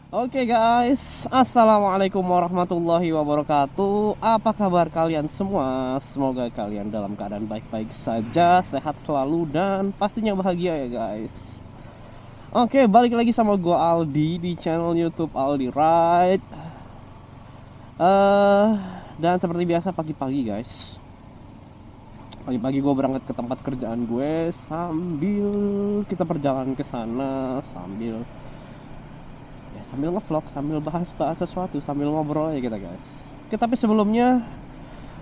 Oke guys, assalamualaikum warahmatullahi wabarakatuh. Apa kabar kalian semua? Semoga kalian dalam keadaan baik-baik saja, sehat selalu dan pastinya bahagia ya guys. Oke, balik lagi sama gua Aldi di channel YouTube Aldi Ride. eh dan seperti biasa pagi-pagi guys. Pagi-pagi gue berangkat ke tempat kerjaan gue sambil kita perjalanan ke sana sambil ngevlog, sambil bahas-bahas sesuatu, sambil ngobrol ya kita guys. Oke, tapi sebelumnya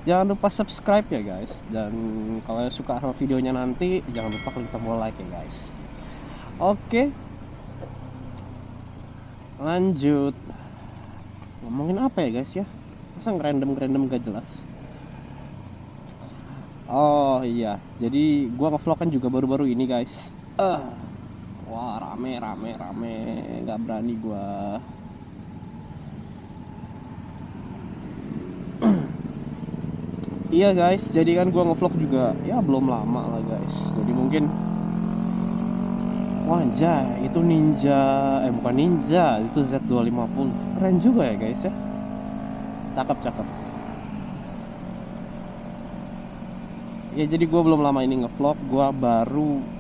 jangan lupa subscribe ya guys. Dan kalau suka sama videonya nanti jangan lupa klik tombol like ya guys. Oke, lanjut. Ngomongin apa ya guys ya? Masa ngerandom gak jelas. Oh iya, jadi gua ngevlog kan juga baru-baru ini guys. Wah, rame, nggak berani gua. Iya guys, jadi kan gua ngevlog juga ya belum lama lah guys. Jadi mungkin wah anjay, itu Ninja, bukan Ninja, itu Z250. Keren juga ya guys ya. Cakep. Ya jadi gua belum lama ini ngevlog, gua baru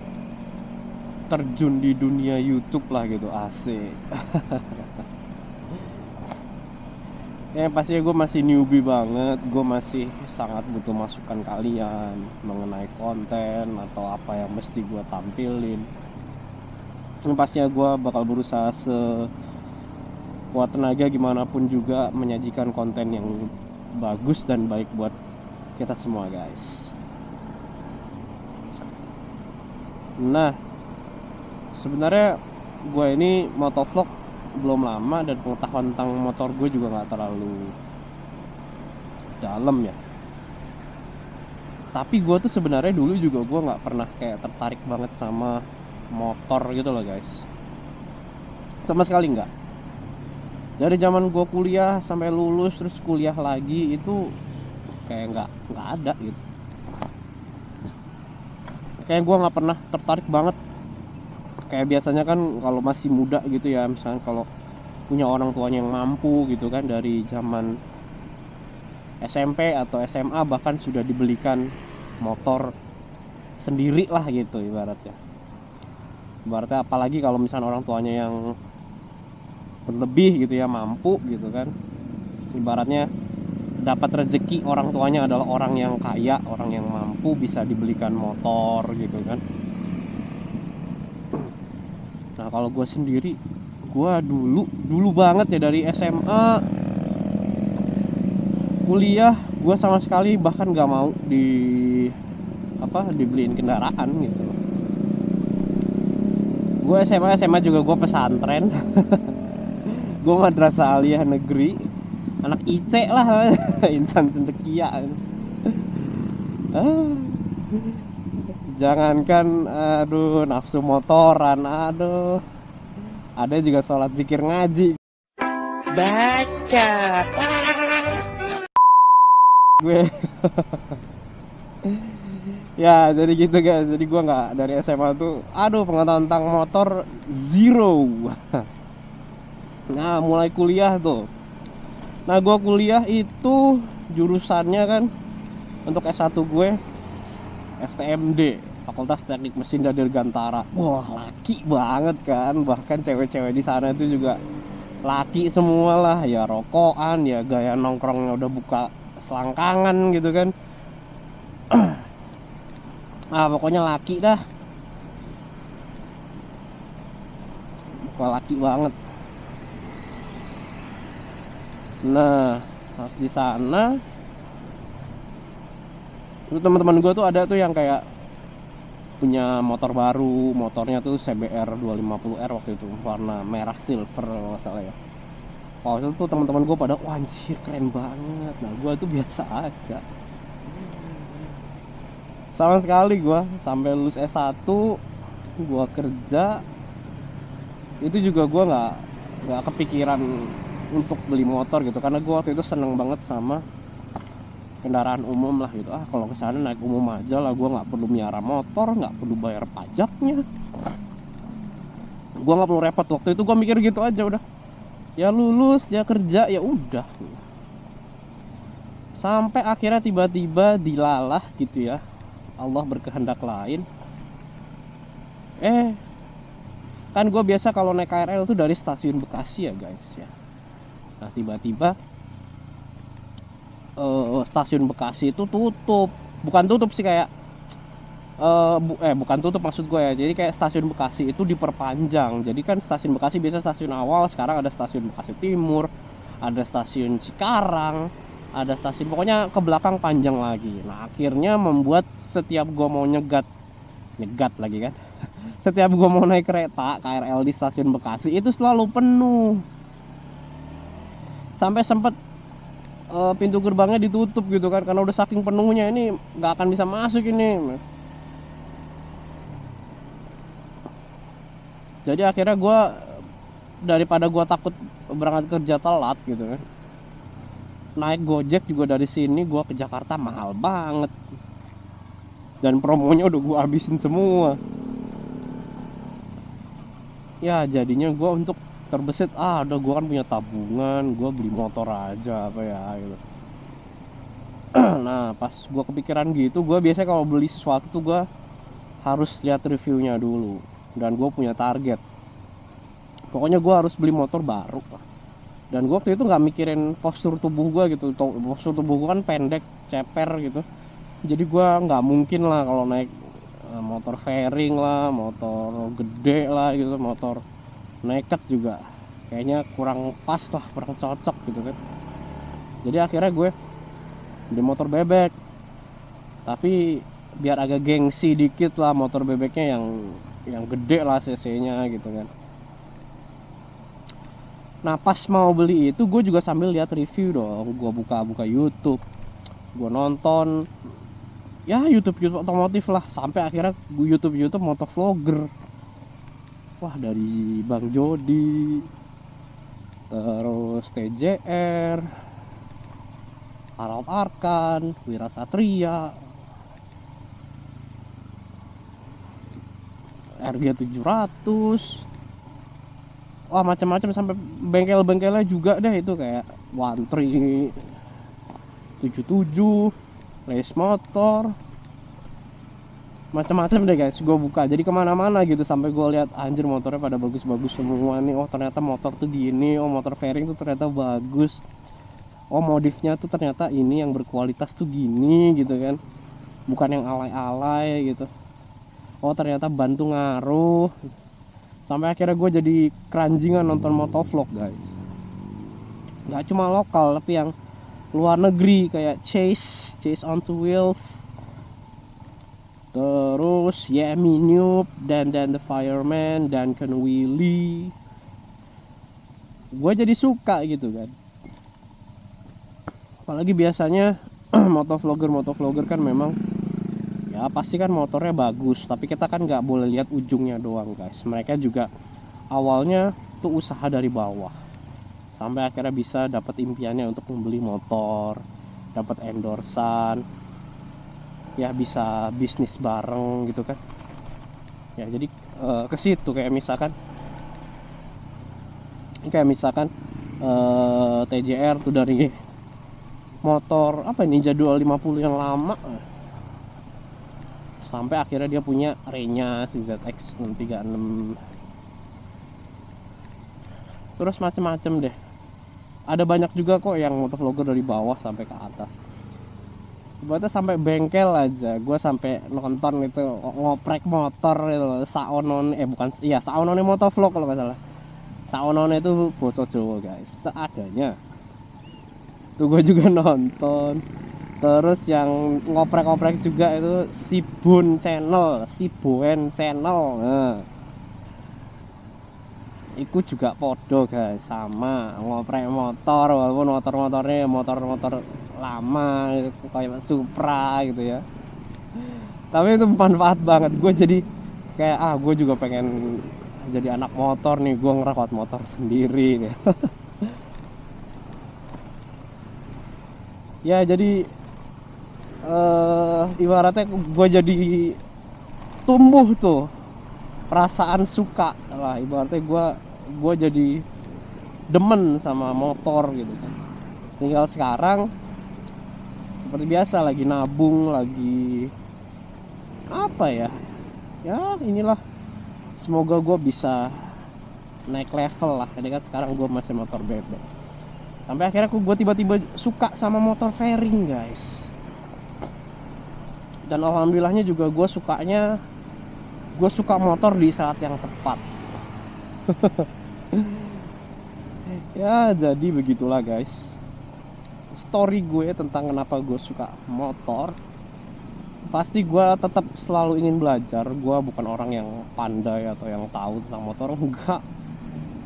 terjun di dunia YouTube lah gitu, asik. Ya pastinya gue masih newbie banget, gue masih sangat butuh masukan kalian mengenai konten atau apa yang mesti gue tampilin. Dan pastinya gue bakal berusaha sekuat tenaga gimana pun juga menyajikan konten yang bagus dan baik buat kita semua guys. Nah, sebenarnya gue ini motovlog belum lama dan pengetahuan tentang motor gue juga nggak terlalu dalam ya. Tapi gue tuh sebenarnya dulu juga gue nggak pernah kayak tertarik banget sama motor gitu loh guys, sama sekali nggak. Dari zaman gue kuliah sampai lulus terus kuliah lagi itu kayak nggak ada gitu. Kayak gue nggak pernah tertarik banget. Kayak biasanya kan kalau masih muda gitu ya, misalnya kalau punya orang tuanya yang mampu gitu kan, dari zaman SMP atau SMA bahkan sudah dibelikan motor sendiri lah gitu ibaratnya. Apalagi kalau misalnya orang tuanya yang berlebih gitu ya, mampu gitu kan, ibaratnya dapat rezeki orang tuanya adalah orang yang kaya, orang yang mampu, bisa dibelikan motor gitu kan. Nah kalau gue sendiri, gue dulu banget ya, dari SMA kuliah gue sama sekali bahkan gak mau dibeliin kendaraan gitu. Gue SMA juga gue pesantren. Gue madrasah aliyah negeri, anak IC lah. Insan cendekia. Jangankan aduh nafsu motoran, aduh ada juga sholat zikir ngaji Baca. gue. Ya jadi gitu guys, jadi gue nggak, dari SMA tuh aduh pengetahuan tentang motor zero. Nah mulai kuliah tuh, nah gue kuliah itu jurusannya kan untuk S1 gue FTMD, Fakultas Teknik Mesin dan Dirgantara. Wah laki banget kan, bahkan cewek-cewek di sana itu juga laki semua lah, ya rokokan, ya gaya nongkrongnya udah buka selangkangan gitu kan. Pokoknya laki dah, buka laki banget. Nah pas di sana teman-teman gue tuh ada tuh yang kayak punya motor baru, motornya tuh CBR 250R waktu itu, warna merah silver kalau nggak salah ya. Waktu itu tuh teman-teman gue pada wah anjir keren banget. Nah gue tuh biasa aja, sama sekali. Gue sampai lulus S1 gue kerja itu juga gue nggak kepikiran untuk beli motor gitu, karena gue waktu itu seneng banget sama kendaraan umum lah gitu. Kalau kesana naik umum aja lah, gue nggak perlu miara motor, nggak perlu bayar pajaknya, gue nggak perlu repot. Waktu itu gue mikir gitu aja udah. ya lulus ya kerja ya udah. Sampai akhirnya tiba-tiba dilalah gitu ya, Allah berkehendak lain. Kan gue biasa kalau naik KRL tuh dari stasiun Bekasi ya guys ya. Nah tiba-tiba stasiun Bekasi itu tutup. Bukan tutup sih, kayak bukan tutup maksud gue ya. Jadi kayak stasiun Bekasi itu diperpanjang. Jadi kan stasiun Bekasi biasa stasiun awal, sekarang ada stasiun Bekasi Timur, ada stasiun Cikarang, ada stasiun, pokoknya ke belakang panjang lagi. Nah akhirnya membuat setiap gue mau nyegat lagi kan, setiap gue mau naik kereta KRL di stasiun Bekasi itu selalu penuh. Sampai sempet pintu gerbangnya ditutup gitu kan, karena udah saking penuhnya, ini nggak akan bisa masuk ini. Jadi akhirnya gue, daripada gue takut berangkat kerja telat gitu kan, naik Gojek juga dari sini gue ke Jakarta mahal banget, dan promonya udah gue habisin semua. Ya jadinya gue untuk terbesit, udah gue kan punya tabungan, gue beli motor aja apa ya gitu. Nah pas gue kepikiran gitu, gue biasanya kalau beli sesuatu tuh gue harus lihat reviewnya dulu, dan gue punya target, pokoknya gue harus beli motor baru. Dan gue waktu itu nggak mikirin postur tubuh gue gitu, postur tubuh gue kan pendek, ceper gitu, jadi gue nggak mungkin lah kalau naik motor fairing lah, motor gede lah gitu, motor naked juga kayaknya kurang pas lah, kurang cocok gitu kan. Jadi akhirnya gue beli motor bebek, tapi biar agak gengsi dikit lah, motor bebeknya yang gede lah cc-nya gitu kan. Nah pas mau beli itu gue juga sambil lihat review dong, gue buka YouTube, gue nonton ya YouTube otomotif lah, sampai akhirnya gue YouTube motovlogger. Wah dari Bang Jody, terus TJR, Harold Arkan, Wira Satria, RG 700, wah macam-macam, sampai bengkel-bengkelnya juga deh itu, kayak One Tree 77, Lace Motor, macam-macam deh guys. Gue buka jadi kemana-mana gitu, sampai gue lihat anjir motornya pada bagus-bagus semua nih. Oh ternyata motor tuh gini, oh motor fairing tuh ternyata bagus, oh modifnya tuh ternyata ini yang berkualitas tuh gini gitu kan, bukan yang alay-alay gitu. Oh ternyata ban tuh ngaruh. Sampai akhirnya gue jadi keranjingan nonton motovlog guys, nggak cuma lokal tapi yang luar negeri, kayak Chase on Two Wheels, terus Yemi Noob, dan The Fireman, Duncan Willy. Gue jadi suka gitu kan, apalagi biasanya motovlogger kan memang ya pasti kan motornya bagus, tapi kita kan nggak boleh lihat ujungnya doang guys. Mereka juga awalnya tuh usaha dari bawah, sampai akhirnya bisa dapat impiannya untuk membeli motor, dapat endorsan, ya bisa bisnis bareng gitu kan. Ya jadi ke situ, kayak misalkan TJR tuh dari motor apa ini, Ninja 250 yang lama, sampai akhirnya dia punya Renya ZX 636, terus macem-macem deh. Ada banyak juga kok yang motovlogger dari bawah sampai ke atas. Berarti sampai bengkel aja gue sampai nonton itu, ngoprek motor itu, Saonone, Saonone motovlog kalau nggak salah. Saonone itu basa Jawa guys, seadanya tuh gue juga nonton. Terus yang ngoprek-ngoprek juga itu Siboen channel. Nah itu juga podo guys, sama ngoprek motor, walaupun motor-motornya motor lama kayak Supra gitu ya, tapi itu bermanfaat banget. Gue jadi kayak gue juga pengen jadi anak motor nih, gue ngerawat motor sendiri nih. Ya jadi ibaratnya gue jadi tumbuh tuh perasaan suka lah, ibaratnya gue jadi demen sama motor gitu kan. Tinggal sekarang seperti biasa lagi nabung, lagi apa ya, ya inilah, semoga gue bisa naik level lah. Jadi kan sekarang gue masih motor bebek, sampai akhirnya gue tiba-tiba suka sama motor fairing guys. Dan alhamdulillahnya juga gue suka motor di saat yang tepat. Ya jadi begitulah guys story gue tentang kenapa gue suka motor. Pasti gue tetap selalu ingin belajar. Gue bukan orang yang pandai atau yang tahu tentang motor, enggak.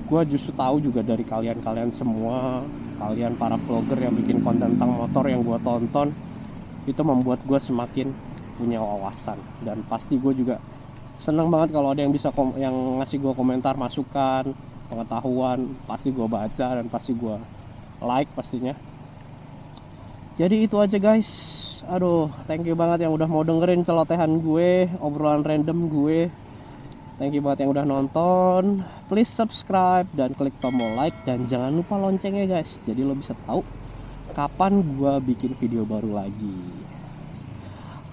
Gue justru tahu juga dari kalian-kalian semua, kalian para vlogger yang bikin konten tentang motor yang gue tonton. Itu membuat gue semakin punya wawasan. Dan pasti gue juga seneng banget kalau ada yang bisa yang ngasih gue komentar, masukan, pengetahuan. Pasti gue baca dan pasti gue like pastinya. Jadi itu aja guys. Aduh, thank you banget yang udah mau dengerin celotehan gue, obrolan random gue. Thank you banget yang udah nonton. Please subscribe dan klik tombol like, dan jangan lupa loncengnya guys. Jadi lo bisa tahu kapan gue bikin video baru lagi.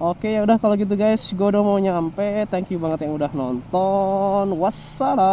Oke, ya udah kalau gitu guys, gue udah mau nyampe. Thank you banget yang udah nonton. Wassalam.